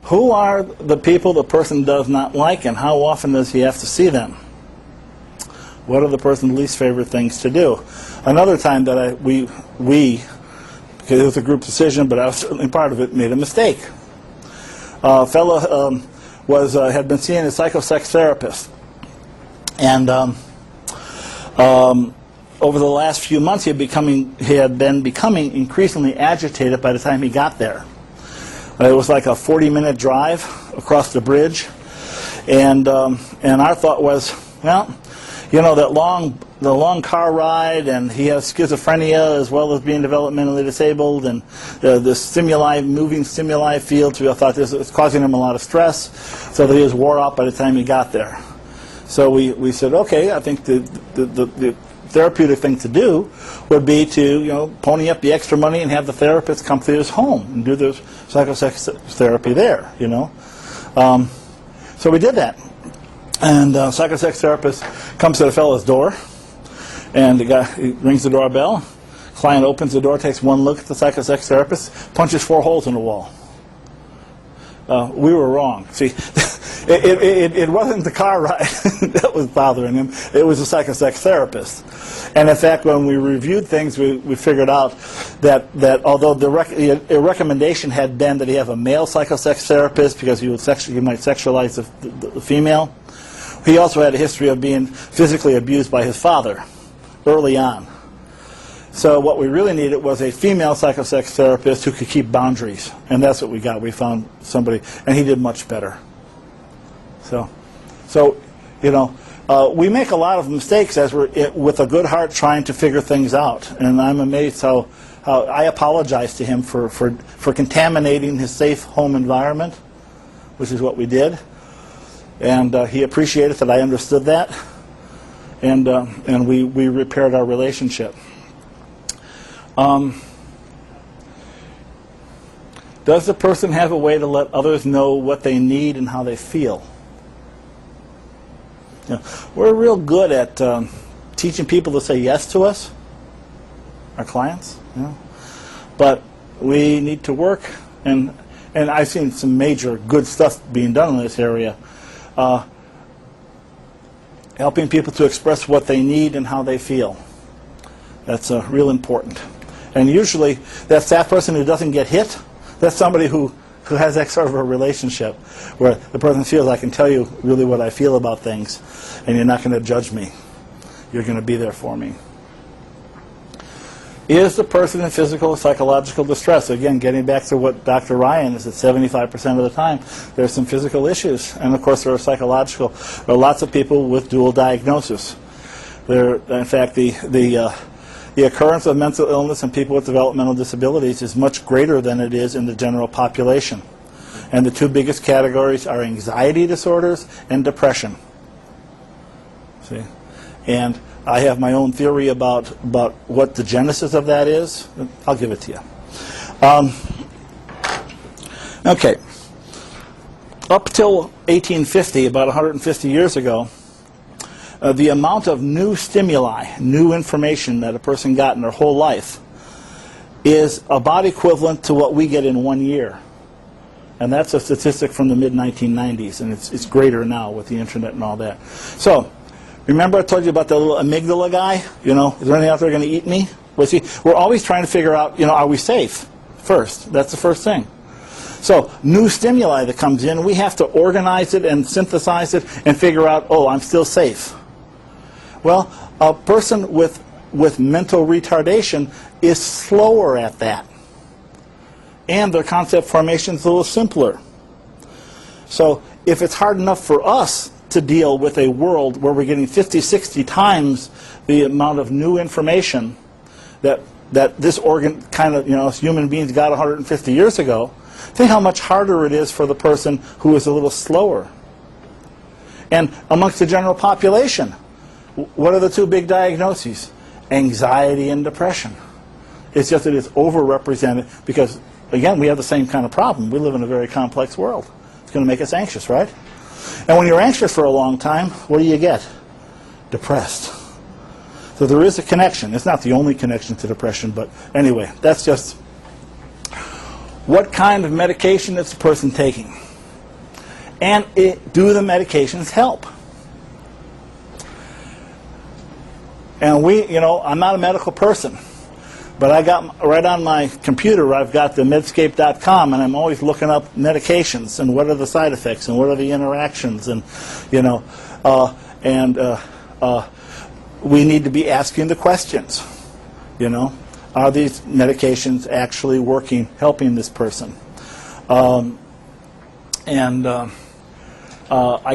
Who are the people the person does not like, and how often does he have to see them? What are the person's least favorite things to do? Another time that we, because it was a group decision, but I was certainly part of it, made a mistake. A fellow had been seeing a psychosex therapist, and over the last few months he had been becoming increasingly agitated by the time he got there. It was like a 40-minute drive across the bridge, and our thought was, well, you know, the long car ride, and he has schizophrenia as well as being developmentally disabled, and the moving stimuli fields, we all thought this was causing him a lot of stress, so that he was wore out by the time he got there. So we said, okay, I think the therapeutic thing to do would be to, you know, pony up the extra money and have the therapist come to his home and do the psychosex therapy there, you know. So we did that. And psychosex therapist comes to the fellow's door, and the guy rings the doorbell. Client opens the door, takes one look at the psychosex therapist, punches 4 holes in the wall. We were wrong. See, it wasn't the car ride that was bothering him. It was the psychosex therapist. And in fact, when we reviewed things, we figured out that although the recommendation had been that he have a male psychosex therapist because he might sexualize the female, he also had a history of being physically abused by his father early on. So what we really needed was a female psychosex therapist who could keep boundaries, and that's what we got. We found somebody, and he did much better. So you know, we make a lot of mistakes as we're with a good heart trying to figure things out, and I'm amazed how I apologize to him for contaminating his safe home environment, which is what we did, and he appreciated that I understood that, and we repaired our relationship. Does the person have a way to let others know what they need and how they feel? You know, we're real good at teaching people to say yes to us, our clients, you know, but we need to work, and I've seen some major good stuff being done in this area, helping people to express what they need and how they feel. That's real important. And usually that's that person who doesn't get hit. That's somebody who has that sort of a relationship where the person feels, I can tell you really what I feel about things, and you're not going to judge me. You're going to be there for me. Is the person in physical or psychological distress? Again, getting back to what Dr. Ryan is, at 75% of the time, there's some physical issues. And of course, there are psychological. There are lots of people with dual diagnosis. In fact, the occurrence of mental illness in people with developmental disabilities is much greater than it is in the general population. And the two biggest categories are anxiety disorders and depression. See? And I have my own theory about what the genesis of that is. I'll give it to you. Okay. Up till 1850, about 150 years ago, the amount of new stimuli, new information that a person got in their whole life is about equivalent to what we get in 1 year. And that's a statistic from the mid-1990s, and it's greater now with the internet and all that. So, remember I told you about the little amygdala guy? You know, is there anything out there going to eat me? Well, see, we're always trying to figure out, you know, are we safe first? That's the first thing. So, new stimuli that comes in, we have to organize it and synthesize it and figure out, oh, I'm still safe. Well, a person with mental retardation is slower at that. And their concept formation is a little simpler. So if it's hard enough for us to deal with a world where we're getting 50, 60 times the amount of new information that this organ kind of, you know, human beings got 150 years ago, think how much harder it is for the person who is a little slower. And amongst the general population, what are the two big diagnoses? Anxiety and depression. It's just that it's overrepresented because, again, we have the same kind of problem. We live in a very complex world. It's going to make us anxious, right? And when you're anxious for a long time, what do you get? Depressed. So there is a connection. It's not the only connection to depression, but anyway, that's just what kind of medication is the person taking. And do the medications help? And I'm not a medical person, but I got right on my computer, I've got the medscape.com, and I'm always looking up medications and what are the side effects and what are the interactions, and we need to be asking the questions. Are these medications actually working, helping this person? I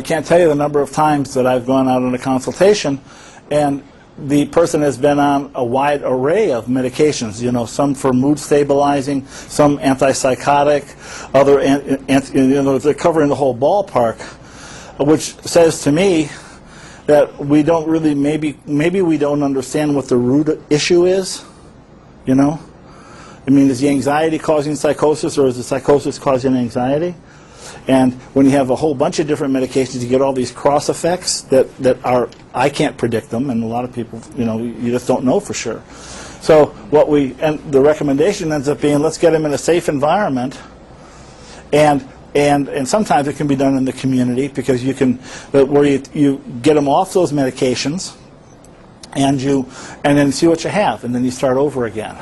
can't tell you the number of times that I've gone out on a consultation and the person has been on a wide array of medications, some for mood stabilizing, some antipsychotic, other, they're covering the whole ballpark, which says to me that we don't really, maybe we don't understand what the root issue is, is the anxiety causing psychosis, or is the psychosis causing anxiety? And when you have a whole bunch of different medications, you get all these cross effects that are, I can't predict them, and a lot of people, you just don't know for sure. So the recommendation ends up being, let's get them in a safe environment, and sometimes it can be done in the community, because you can, where you get them off those medications, and then see what you have, and then you start over again,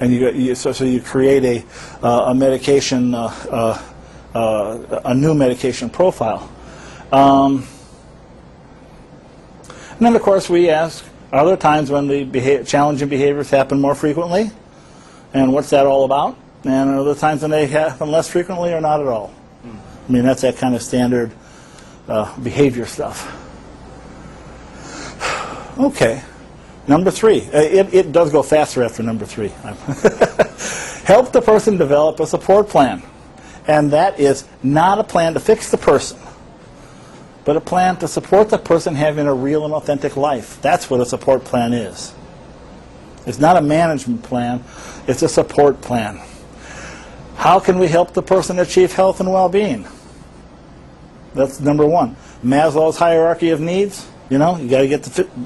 and so you create a medication. A new medication profile. And then, of course, we ask, are there times when the challenging behaviors happen more frequently? And what's that all about? And are there times when they happen less frequently or not at all? That's that kind of standard behavior stuff. Okay. Number 3. It does go faster after number 3. Help the person develop a support plan. And that is not a plan to fix the person, but a plan to support the person having a real and authentic life. That's what a support plan is. It's not a management plan, it's a support plan. How can we help the person achieve health and well-being? That's number 1. Maslow's hierarchy of needs. You got to get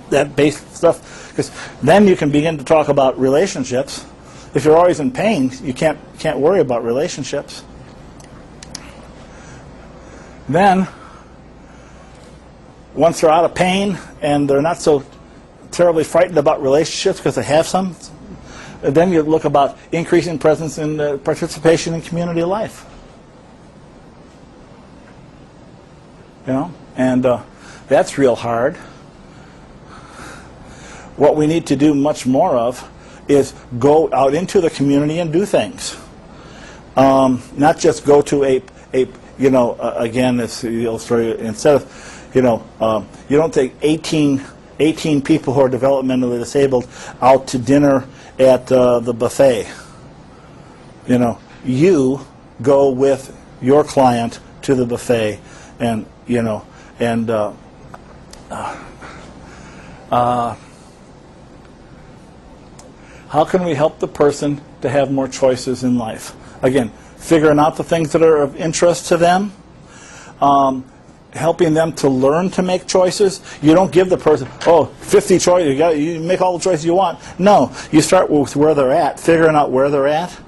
that basic stuff, because then you can begin to talk about relationships. If you're always in pain, you can't worry about relationships. Then, once they're out of pain and they're not so terribly frightened about relationships because they have some, then you look about increasing presence and participation in community life. And that's real hard. What we need to do much more of is go out into the community and do things. Not just go to again, it's the old story. Instead of, you don't take 18 people who are developmentally disabled out to dinner at the buffet. You go with your client to the buffet, and how can we help the person to have more choices in life? Again, figuring out the things that are of interest to them, helping them to learn to make choices. You don't give the person, 50 choices, you make all the choices you want. No, you start with where they're at, figuring out where they're at,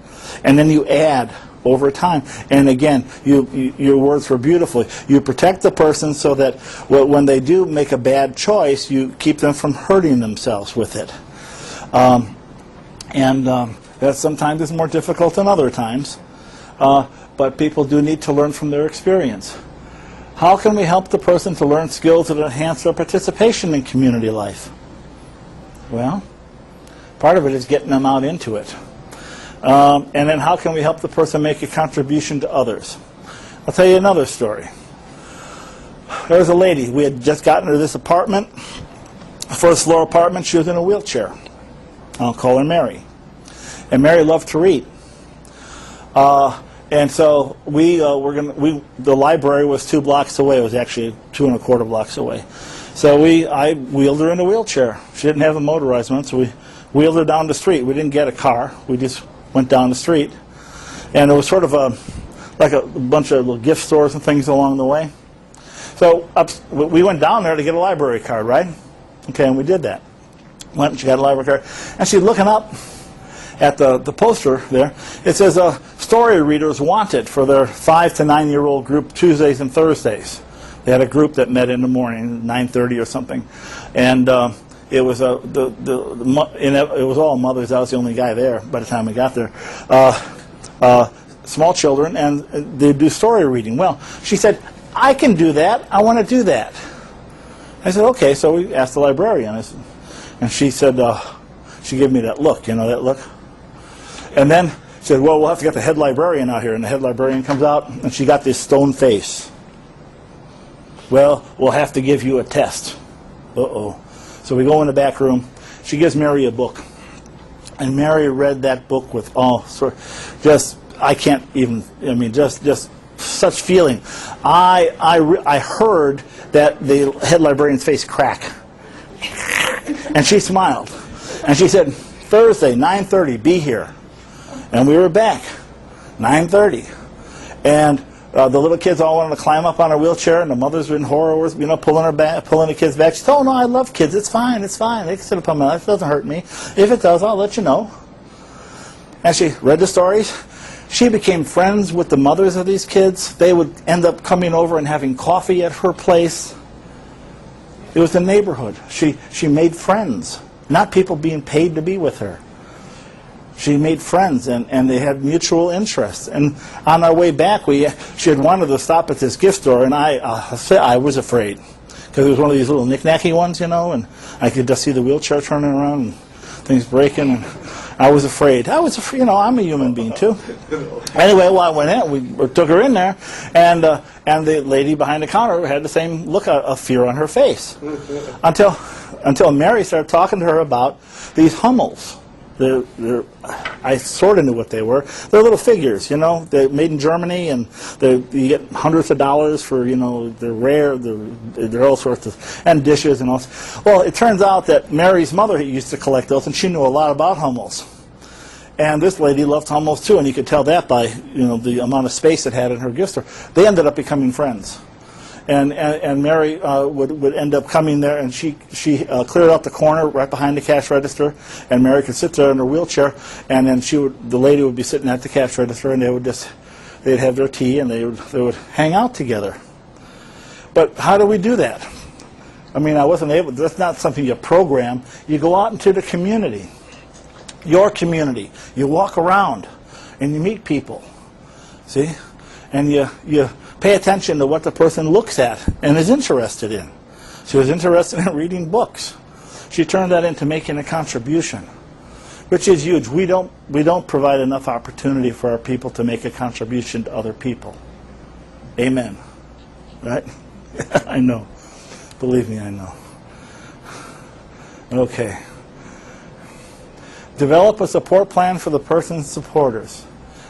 and then you add over time. And again, your words were beautiful. You protect the person so that when they do make a bad choice, you keep them from hurting themselves with it. That sometimes is more difficult than other times. But people do need to learn from their experience. How can we help the person to learn skills that enhance their participation in community life? Well, part of it is getting them out into it. And then how can we help the person make a contribution to others? I'll tell you another story. There was a lady. We had just gotten her this apartment, first floor apartment. She was in a wheelchair. I'll call her Mary. And Mary loved to read. And so the library was 2 blocks away. It was actually 2 1/4 blocks away. So I wheeled her in a wheelchair. She didn't have a motorized one, so we wheeled her down the street. We didn't get a car. We just went down the street. And it was sort of like a bunch of little gift stores and things along the way. So we went down there to get a library card, right? Okay, and we did that. Went and she got a library card. And she's looking up at the poster there. It says, story readers wanted for their 5 to 9-year-old group Tuesdays and Thursdays. They had a group that met in the morning, 9:30 or something, and it was it was all mothers. I was the only guy there by the time we got there. Small children, and they do story reading. Well, she said, I can do that. I want to do that. I said, okay. So we asked the librarian, and she said, she gave me that look, that look. And then she said, well, we'll have to get the head librarian out here. And the head librarian comes out, and she got this stone face. Well, we'll have to give you a test. Uh-oh. So we go in the back room. She gives Mary a book. And Mary read that book with I can't even, just such feeling. I heard that the head librarian's face crack. And she smiled. And she said, Thursday, 9:30, be here. And we were back, 9:30. And the little kids all wanted to climb up on a wheelchair, and the mothers were in horror, pulling the kids back. She said, oh, no, I love kids. It's fine. They can sit up on my lap. It doesn't hurt me. If it does, I'll let you know. And she read the stories. She became friends with the mothers of these kids. They would end up coming over and having coffee at her place. It was the neighborhood. She made friends, not people being paid to be with her. She made friends, and they had mutual interests. And on our way back, she had wanted to stop at this gift store, and I was afraid. Because it was one of these little knick-knacky ones, and I could just see the wheelchair turning around and things breaking. And I was afraid. I'm a human being, too. Anyway, I went in, we took her in there, and the lady behind the counter had the same look of fear on her face. Until Mary started talking to her about these Hummels. I sort of knew what they were. They're little figures, They're made in Germany, and you get hundreds of dollars for, they're rare, they're all sorts of, and dishes and all. Well, it turns out that Mary's mother used to collect those, and she knew a lot about Hummels. And this lady loved Hummels too, and you could tell that by, the amount of space it had in her gift store. They ended up becoming friends. And Mary would end up coming there, and she cleared out the corner right behind the cash register, and Mary could sit there in her wheelchair, and then the lady would be sitting at the cash register, and they'd have their tea, and they would hang out together. But how do we do that? I wasn't able. That's not something you program. You go out into the community, your community. You walk around, and you meet people. See, and you pay attention to what the person looks at and is interested in. She was interested in reading books. She turned that into making a contribution, which is huge. We don't provide enough opportunity for our people to make a contribution to other people. Amen. Right? I know. Believe me, I know. Okay. Develop a support plan for the person's supporters.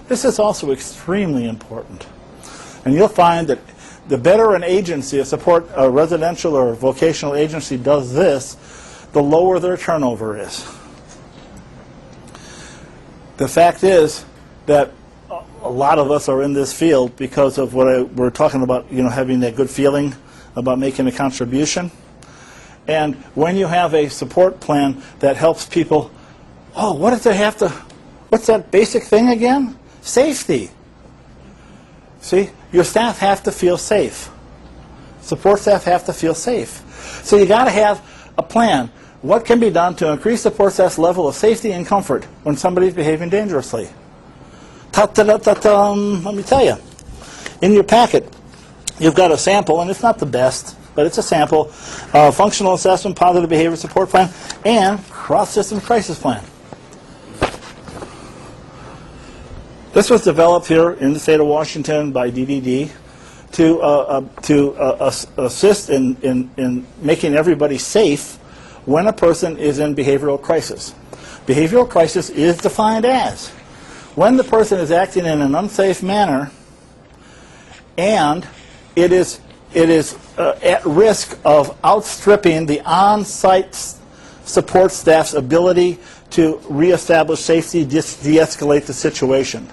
This is also extremely important. And you'll find that the better an agency, a residential or vocational agency does this, the lower their turnover is. The fact is that a lot of us are in this field because of what we're talking about, having that good feeling about making a contribution. And when you have a support plan that helps people, what if they have to, what's that basic thing again? Safety. See, your staff have to feel safe. Support staff have to feel safe. So you got to have a plan. What can be done to increase support staff's level of safety and comfort when somebody's behaving dangerously? Let me tell you. In your packet, you've got a sample, and it's not the best, but it's a sample, functional assessment, positive behavior support plan, and cross-system crisis plan. This was developed here in the state of Washington by DDD to assist in making everybody safe when a person is in behavioral crisis. Behavioral crisis is defined as when the person is acting in an unsafe manner and it is at risk of outstripping the on-site support staff's ability to reestablish safety, de-escalate the situation.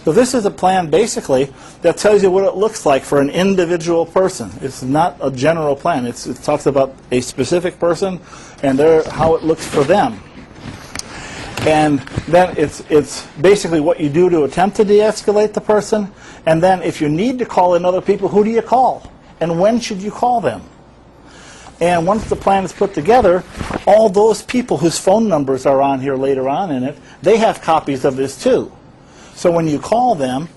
So this is a plan basically that tells you what it looks like for an individual person. It's not a general plan. It talks about a specific person and how it looks for them. And then it's basically what you do to attempt to de-escalate the person. And then if you need to call in other people, who do you call? And when should you call them? And once the plan is put together, all those people whose phone numbers are on here later on in it, they have copies of this too. So when you call them,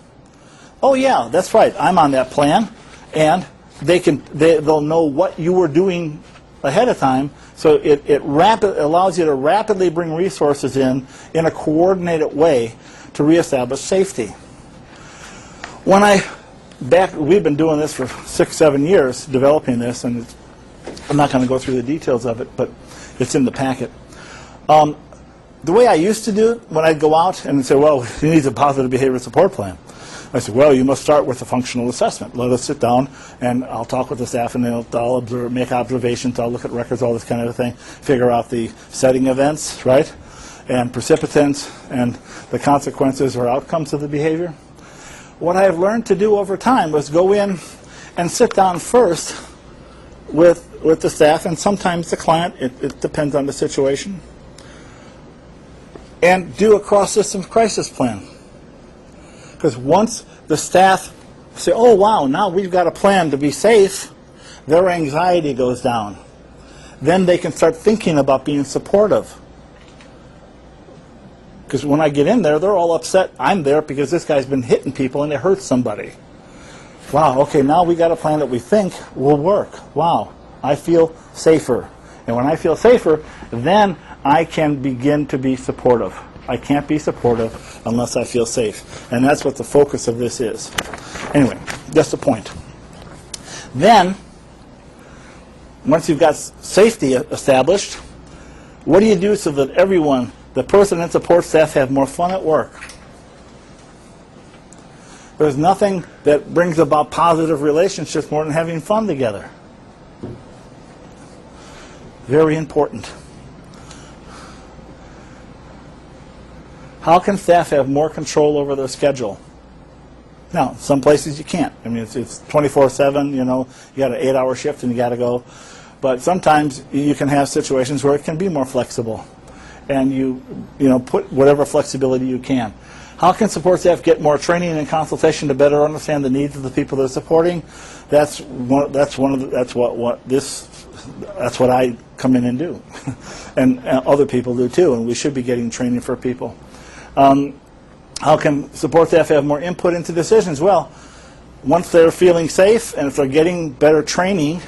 oh yeah, that's right, I'm on that plan, and they'll know what you were doing ahead of time. So it allows you to rapidly bring resources in a coordinated way to reestablish safety. We've been doing this for 6-7 years, developing this, and I'm not going to go through the details of it, but it's in the packet. The way I used to do it, when I'd go out and say, well, you need a positive behavior support plan, I said, well, you must start with a functional assessment. Let us sit down, and I'll talk with the staff, and I'll observe, make observations, I'll look at records, all this kind of thing, figure out the setting events, right, and precipitants, and the consequences or outcomes of the behavior. What I've learned to do over time was go in and sit down first with the staff, and sometimes the client, it depends on the situation, and do a cross-systems crisis plan. Because once the staff say, oh wow, now we've got a plan to be safe, their anxiety goes down. Then they can start thinking about being supportive. Because when I get in there, they're all upset. I'm there because this guy's been hitting people and it hurts somebody. Wow, okay, now we got a plan that we think will work. Wow, I feel safer. And when I feel safer, then I can begin to be supportive. I can't be supportive unless I feel safe. And that's what the focus of this is. Anyway, just a point. Then, once you've got safety established, what do you do so that everyone, the person and support staff, have more fun at work? There's nothing that brings about positive relationships more than having fun together. Very important. How can staff have more control over their schedule? Now, some places you can't. I mean, it's 24/7, you know, you got an 8-hour shift and you got to go. But sometimes you can have situations where it can be more flexible. And you put whatever flexibility you can. How can support staff get more training and consultation to better understand the needs of the people they're supporting? That's what I come in and do, and other people do too. And we should be getting training for people. How can support staff have more input into decisions? Well, once they're feeling safe and if they're getting better training,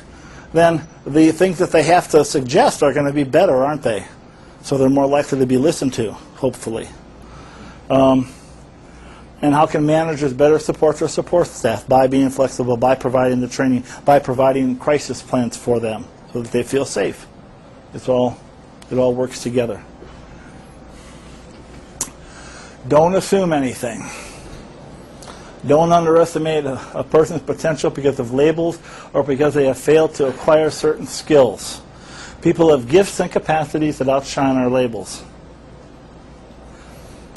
then the things that they have to suggest are going to be better, aren't they? So they're more likely to be listened to, hopefully. And how can managers better support their support staff? By being flexible, by providing the training, by providing crisis plans for them so that they feel safe. It all works together. Don't assume anything. Don't underestimate a person's potential because of labels or because they have failed to acquire certain skills. People have gifts and capacities that outshine our labels.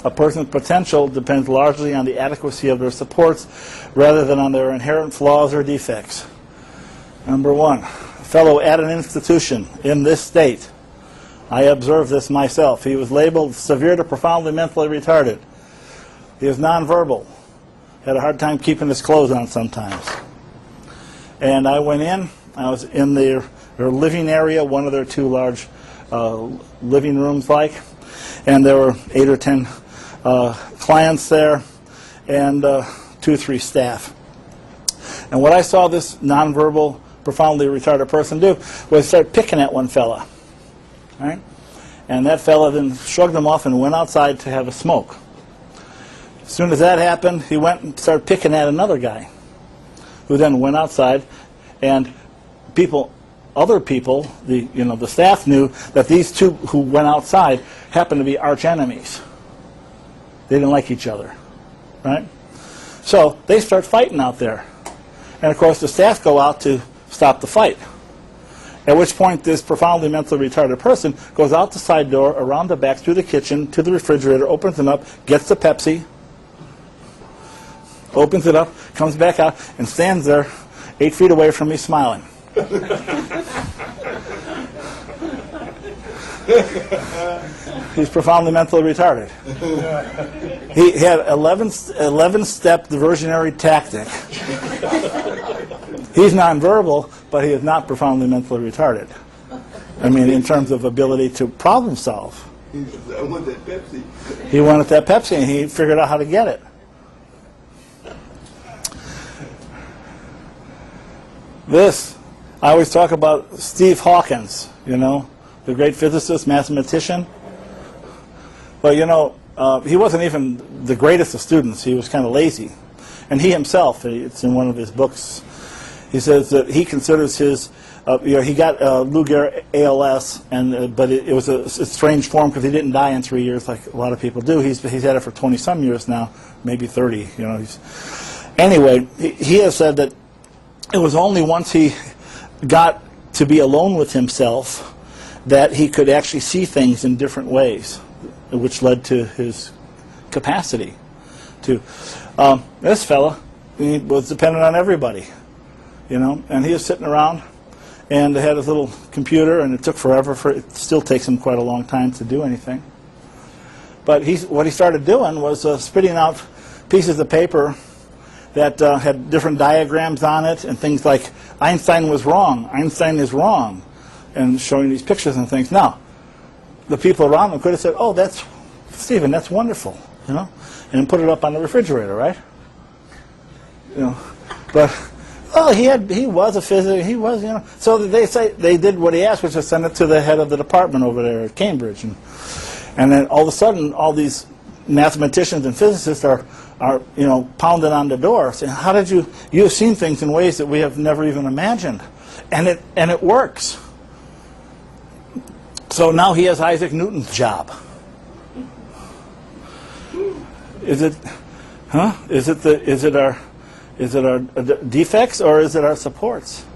A person's potential depends largely on the adequacy of their supports rather than on their inherent flaws or defects. Number one, a fellow at an institution in this state. I observed this myself. He was labeled severe to profoundly mentally retarded. He was nonverbal. Had a hard time keeping his clothes on sometimes. And I went in. I was in their living area, one of their 2 large living rooms like. And there were 8 or 10 clients there and 2 or 3 staff. And what I saw this nonverbal, profoundly retarded person do was start picking at one fella. Right? And that fella then shrugged him off and went outside to have a smoke. As soon as that happened, he went and started picking at another guy, who then went outside, and other people, the staff knew that these 2 who went outside happened to be arch enemies. They didn't like each other, right? So they start fighting out there, and of course the staff go out to stop the fight. At which point this profoundly mentally retarded person goes out the side door, around the back, through the kitchen, to the refrigerator, opens it up, gets the Pepsi, opens it up, comes back out, and stands there 8 feet away from me smiling. He's profoundly mentally retarded. He had 11-step diversionary tactic. He's nonverbal, but he is not profoundly mentally retarded. I mean, in terms of ability to problem solve. I want that Pepsi. He wanted that Pepsi, and he figured out how to get it. This, I always talk about Steve Hawkins, you know, the great physicist, mathematician. Well, you know, he wasn't even the greatest of students. He was kind of lazy. And he himself, it's in one of his books, he says that he considers his, you know, he got Lou Gehrig ALS, and but it was a strange form because he didn't die in 3 years like a lot of people do. He's had it for 20-some years now, maybe 30. You know. Anyway, he has said that it was only once he got to be alone with himself that he could actually see things in different ways, which led to his capacity to. This fella, he was dependent on everybody, you know, and he was sitting around and had his little computer, and it took forever. It still takes him quite a long time to do anything. But what he started doing was spitting out pieces of paper that had different diagrams on it and things like Einstein was wrong, Einstein is wrong, and showing these pictures and things. Now, the people around him could have said, "Oh, that's Stephen, that's wonderful," you know, and put it up on the refrigerator, right? You know, but oh, he was a physicist, he was, you know. So they say they did what he asked, which was send it to the head of the department over there at Cambridge, and then all of a sudden, all these mathematicians and physicists are you know, pounding on the door saying, "How did you've seen things in ways that we have never even imagined," and it works. So now he has Isaac Newton's job. Is it our defects, or is it our supports?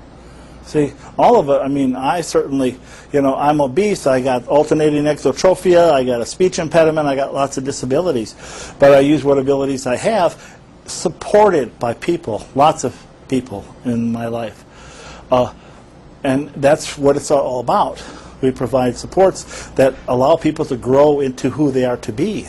See, all of it. I mean, I certainly, you know, I'm obese. I got alternating exotrophia. I got a speech impediment. I got lots of disabilities, but I use what abilities I have, supported by people, lots of people in my life, and that's what it's all about. We provide supports that allow people to grow into who they are to be.